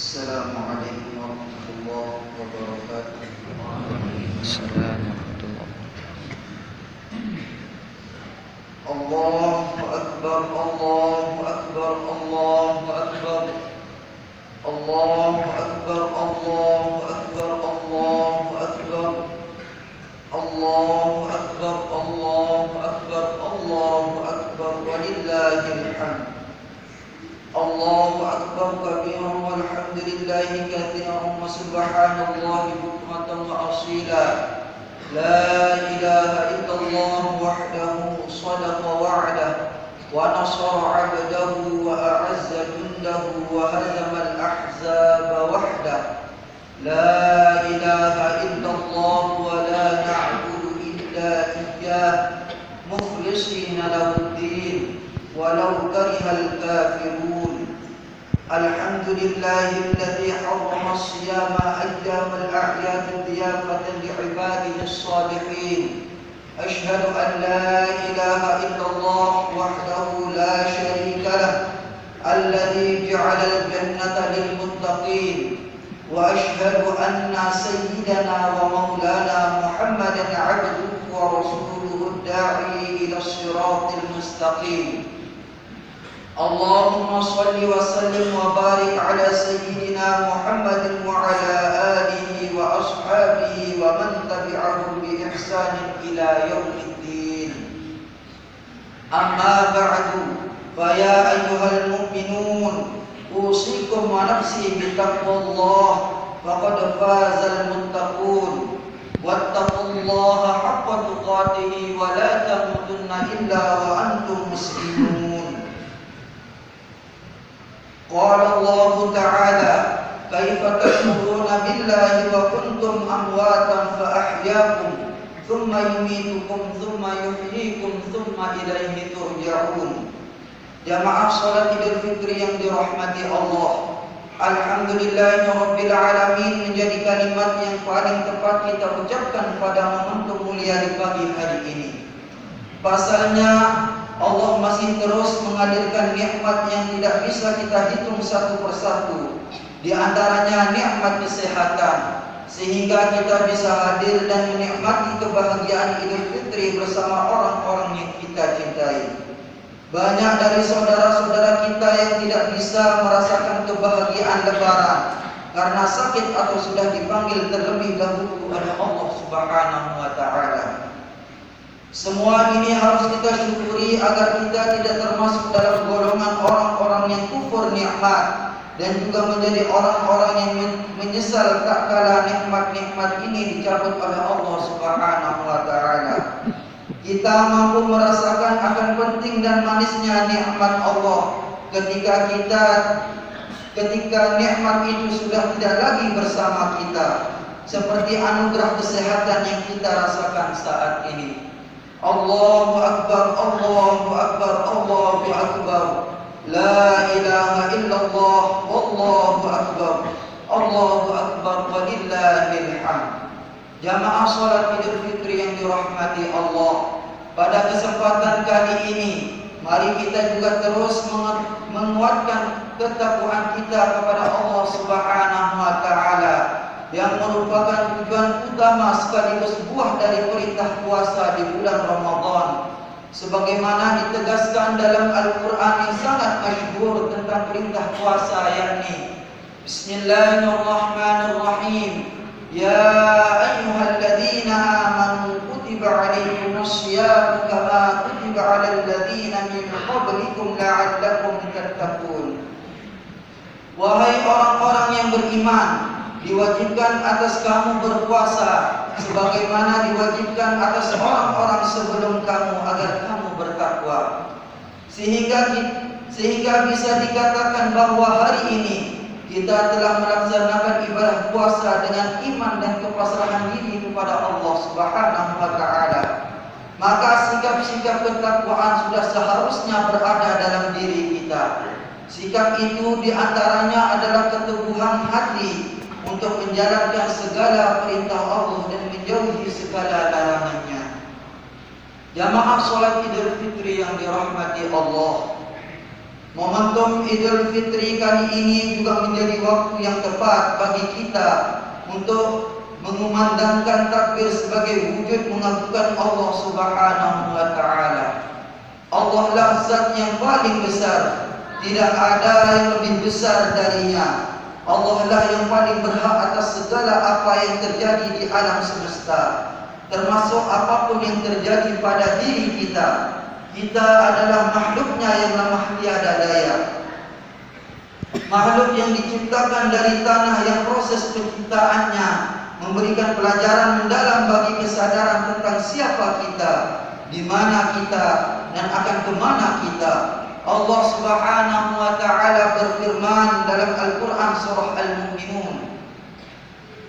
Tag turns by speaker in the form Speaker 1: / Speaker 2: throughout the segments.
Speaker 1: Assalamualaikum warahmatullahi wabarakatuh.
Speaker 2: Assalamualaikum
Speaker 1: Allahu Akbar, Allahu Akbar, Allahu Akbar, Allahu Akbar, Allahu Akbar, Allahu Akbar, Allahu Akbar, Allahu Akbar, Allahu Akbar, walillahil hamd. Allahu Akbar kabiran walhamdulillahi katsiran wa subhanallahi bukratan wa asila. La ilaha illallah wahdahu sadaqa wa'dah wa nasara 'abdahu wa a'azza jundahu wa hazama al-ahzaba wahdah. La ilaha illallah wa la na'budu illa iyyah mukhlishina lahu-d-din walau karihal kafirun. Alhamdulillahi alladhi harrama as-siyama ayyam al-a'yad diyafatan li'ibadihi as-salihin. Ashhadu an la ilaha illallah wahdahu la sharika lah alladhi ja'ala al-jannata lil-muttaqin. Wa ashhadu anna sayyidana wa maulana Muhammadan 'abduhu wa rasuluhu ad-da'i ila as-siratil mustaqim. Allahumma salli wa sallim wa barik ala sayyidina Muhammadin wa ala alihi wa ashabihi wa man tabi'ahum bi ihsanin ila yaumiddin. Amma ba'du, fa ya ayyuhal mu'minun, usikum wa nafsi bi taqwallah, faqad fazal muttaqun. Wattaqullaha haqqa tuqatih wa la tamutunna illa wa antum muslimun. Qala Allah Ta'ala, kaifa takfuruna billahi wa kuntum amwatan fa ahyaakum thumma yumitukum thumma yuhyikum thumma ilaihi turja'un. Jamaah salat Idul Fitri yang dirahmati Allah, alhamdulillahirabbil alamin menjadi kalimat yang paling tepat kita ucapkan pada momentum mulia di pagi hari ini. Pasalnya Allah masih terus menghadirkan nikmat yang tidak bisa kita hitung satu persatu. Di antaranya nikmat kesehatan, sehingga kita bisa hadir dan menikmati kebahagiaan Idul Fitri bersama orang-orang yang kita cintai. Banyak dari saudara-saudara kita yang tidak bisa merasakan kebahagiaan Lebaran karena sakit atau sudah dipanggil terlebih dahulu oleh Allah Subhanahu wa Ta'ala. Semua ini harus kita syukuri agar kita tidak termasuk dalam golongan orang-orang yang kufur nikmat dan juga menjadi orang-orang yang menyesal tak kala nikmat-nikmat ini dicabut oleh Allah Subhanahu wa Ta'ala. Kita mampu merasakan akan penting dan manisnya nikmat Allah ketika nikmat itu sudah tidak lagi bersama kita, seperti anugerah kesehatan yang kita rasakan saat ini. Allahu Akbar, Allahu Akbar, Allahu Akbar. La ilaha illallah, Wallahu Akbar, Allahu Akbar, walillahil hamd. Jamaah salat Idul Fitri yang dirahmati Allah, pada kesempatan kali ini mari kita juga terus menguatkan ketakwaan kita kepada Allah Subhanahu wa Ta'ala, yang merupakan tujuan utama sekaligus buah dari perintah puasa di bulan Ramadan, sebagaimana ditegaskan dalam Al-Quran yang sangat masyhur tentang perintah puasa, yakni Bismillahirrahmanirrahim. Ya ayyuhalladzina amanu kutiba alaikumussyiyam kama kutiba alal ladzina min qablikum la'allakum tattaqun. Wahai orang-orang yang beriman, diwajibkan atas kamu berpuasa sebagaimana diwajibkan atas orang-orang sebelum kamu agar kamu bertakwa, sehingga bisa dikatakan bahwa hari ini kita telah melaksanakan ibadah puasa dengan iman dan kepasrahan diri kepada Allah Subhanahu wa Ta'ala. Maka sikap-sikap ketakwaan sudah seharusnya berada dalam diri kita. Sikap itu diantaranya adalah keteguhan hati untuk menjalankan segala perintah Allah dan menjauhi segala larangannya. Jamaah salat Idul Fitri yang dirahmati Allah, Momentum Idul Fitri kali ini juga menjadi waktu yang tepat bagi kita untuk mengumandangkan takbir sebagai wujud mengagukan Allah Subhanahu wa taala. Allah lah zat yang paling besar, tidak ada yang lebih besar darinya. Allah lah yang paling berhak atas segala apa yang terjadi di alam semesta, termasuk apapun yang terjadi pada diri kita. Kita adalah makhluknya yang lemah tiada daya, makhluk yang diciptakan dari tanah yang proses penciptaannya memberikan pelajaran mendalam bagi kesadaran tentang siapa kita, di mana kita, dan akan kemana kita. Allah Subhanahu wa taala berfirman dalam Al-Quran surah Al-Mu'minun,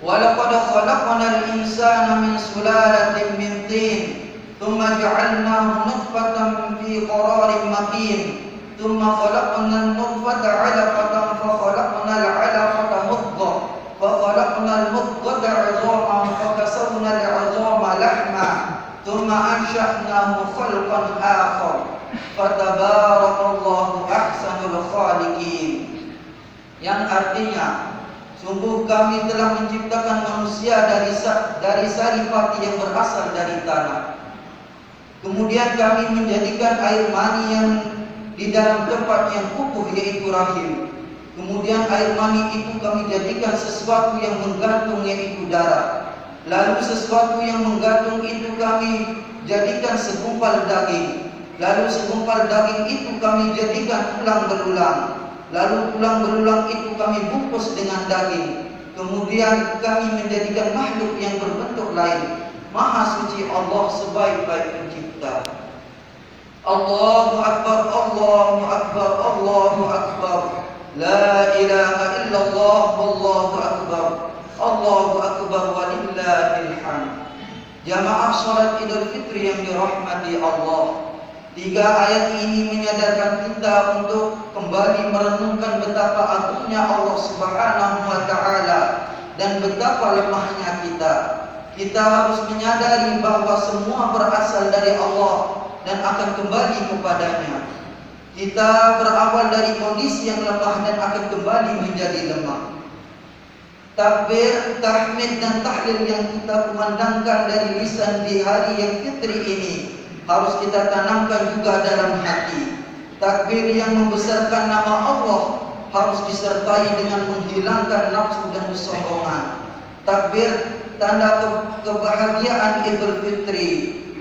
Speaker 1: وَلَقَدْ خَلَقْنَا الْإِنسَانَ مِنْ سُلَالَةٍ مِنْ طِينٍ ثُمَّ جَعَلْنَاهُ نُطْفَةً فِي قَرَارٍ مَكِينٍ ثُمَّ خَلَقْنَا النُّطْفَةَ عَلَقَةً فَخَلَقْنَا الْعَلَقَةَ مُضْغَةً فَخَلَقْنَا الْمُضْغَةَ عِظَامًا فَكَسَوْنَا الْعِظَامَ لَحْمًا ثُمَّ أَنشَأْنَاهُ خَلْقًا آخَرَ فَتَبَارَكَ اللَّهُ أَحْسَنُ الْخَالِقِينَ. Yang artinya, sungguh kami telah menciptakan manusia dari saripati yang berasal dari tanah. Kemudian kami menjadikan air mani yang di dalam tempat yang kukuh, yaitu rahim. Kemudian air mani itu kami jadikan sesuatu yang menggantung, yaitu darah. Lalu sesuatu yang menggantung itu kami jadikan segumpal daging. Lalu segumpal daging itu kami jadikan tulang belulang. Lalu tulang belulang itu kami bungkus dengan daging. Kemudian kami menjadikan makhluk yang berbentuk lain. Maha suci Allah sebaik-baik pencipta. Allahu Akbar, Allahu Akbar, Allahu Akbar. La ilaha illallah, Wallahu Akbar. Allahu Akbar walillahil hamd. Jamaah salat Idul Fitri yang dirahmati Allah, 3 ayat ini menyadarkan kita untuk kembali merenungkan betapa agungnya Allah Subhanahu wa taala dan betapa lemahnya kita. Kita harus menyadari bahwa semua berasal dari Allah dan akan kembali kepadanya. Kita berawal dari kondisi yang lemah dan akan kembali menjadi lemah. Takbir, tahmid dan tahlil yang kita kumandangkan dari lisan di hari yang fitri ini harus kita tanamkan juga dalam hati. Takbir yang membesarkan nama Allah harus disertai dengan menghilangkan nafsu dan kesombongan. Takbir tanda kebahagiaan Idul Fitri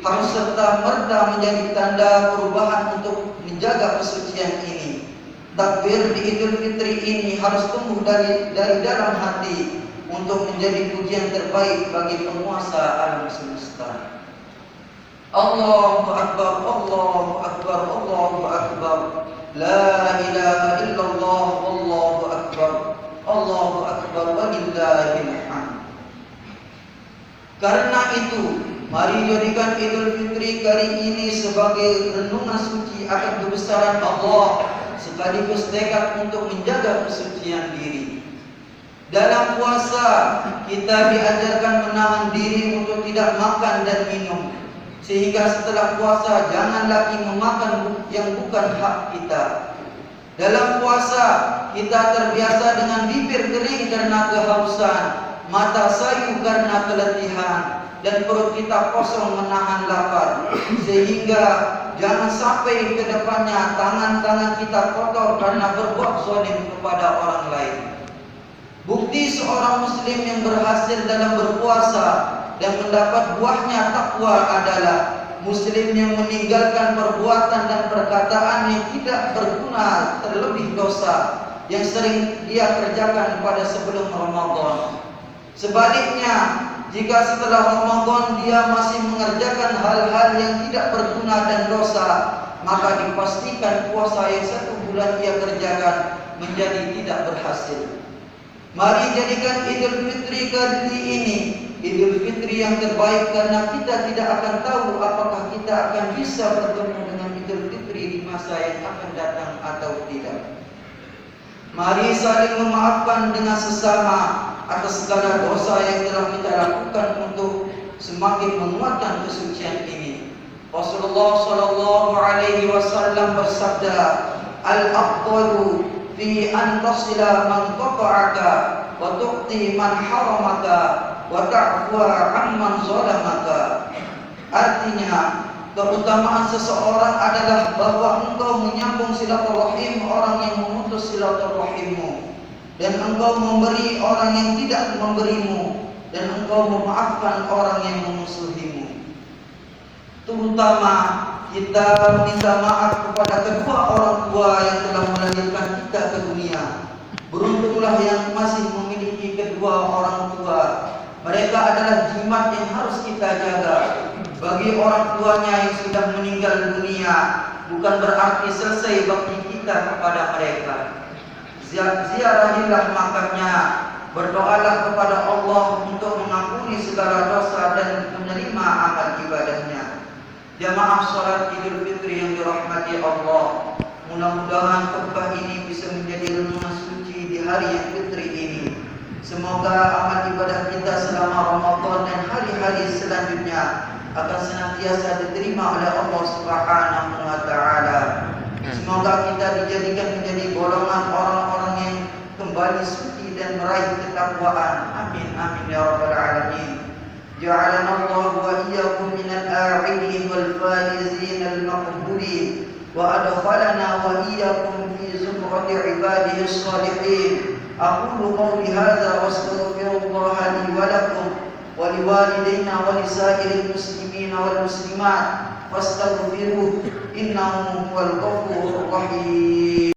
Speaker 1: harus serta-merta menjadi tanda perubahan untuk menjaga kesucian ini. Takbir di Idul Fitri ini harus tumbuh dari dalam hati untuk menjadi pujian terbaik bagi penguasa alam semesta. Allahu Akbar, Allahu Akbar, Allahu Akbar. La ilaha illallah, Allahu Akbar. Allahu Akbar walillahil hamd. Karena itu, mari jadikan Idul Fitri kali ini sebagai renungan suci akan kebesaran Allah, sekaligus tekad untuk menjaga kesucian diri. Dalam puasa, kita diajarkan menahan diri untuk tidak makan dan minum, sehingga setelah puasa jangan lagi memakan yang bukan hak kita. Dalam puasa, kita terbiasa dengan bibir kering karena kehausan, mata sayu karena keletihan, dan perut kita kosong menahan lapar. Sehingga jangan sampai ke depannya tangan-tangan kita kotor karena berbuat zalim kepada orang lain. Bukti seorang muslim yang berhasil dalam berpuasa dan mendapat buahnya takwa adalah muslim yang meninggalkan perbuatan dan perkataan yang tidak berguna, terlebih dosa yang sering dia kerjakan pada sebelum Ramadan. Sebaliknya, jika setelah Ramadan dia masih mengerjakan hal-hal yang tidak berguna dan dosa, maka dipastikan puasa yang 1 bulan ia kerjakan menjadi tidak berhasil. Mari jadikan Idul Fitri kali ini Idul Fitri yang terbaik, karena kita tidak akan tahu apakah kita akan bisa bertemu dengan Idul Fitri di masa yang akan datang atau tidak. Mari saling memaafkan dengan sesama atas segala dosa yang telah kita lakukan untuk semakin menguatkan kesucian ini. Rasulullah sallallahu alaihi wasallam bersabda, al-afdalu fi an tasila man qata'aka wa tu'ti man haramaka wa ta'fuwa amman zalamaka. Artinya, keutamaan seseorang adalah bahwa engkau menyambung silaturahim orang yang memutus silaturahimmu, dan engkau memberi orang yang tidak memberimu, dan engkau memaafkan orang yang memusuhimu. Terutama kita minta maaf kepada kedua orang tua yang telah melahirkan kita ke dunia. Beruntunglah yang masih memiliki kedua orang tua. Mereka adalah jimat yang harus kita jaga. Bagi orang tuanya yang sudah meninggal dunia, bukan berarti selesai bakti kita kepada mereka. Ziarahilah makamnya, berdoalah kepada Allah untuk mengampuni segala dosa dan menerima amal ibadahnya. Jamaah salat Idul Fitri yang dirahmati Allah, mudah-mudahan khutbah ini bisa menjadi renungan suci di hari yang fitri ini. Semoga amal ibadah kita selama Ramadan dan hari-hari selanjutnya akan senantiasa diterima oleh Allah Subhanahu wa taala. Semoga kita dijadikan menjadi golongan orang-orang yang kembali suci dan meraih ketakwaan. Amin amin ya rabbal alamin. Ja'alana Allah wa iyyakum minal a'idin wal faizin al maqbulin wa adkhalana wa iyyakum fi zumrati ibadihi as-salihin. Aqulu qawli hadza wa astaghfirullaha li wa lakum ولوالدينا ولسائر المسلمين والمسلمات فاستغفروه إنه هو الغفور الرحيم.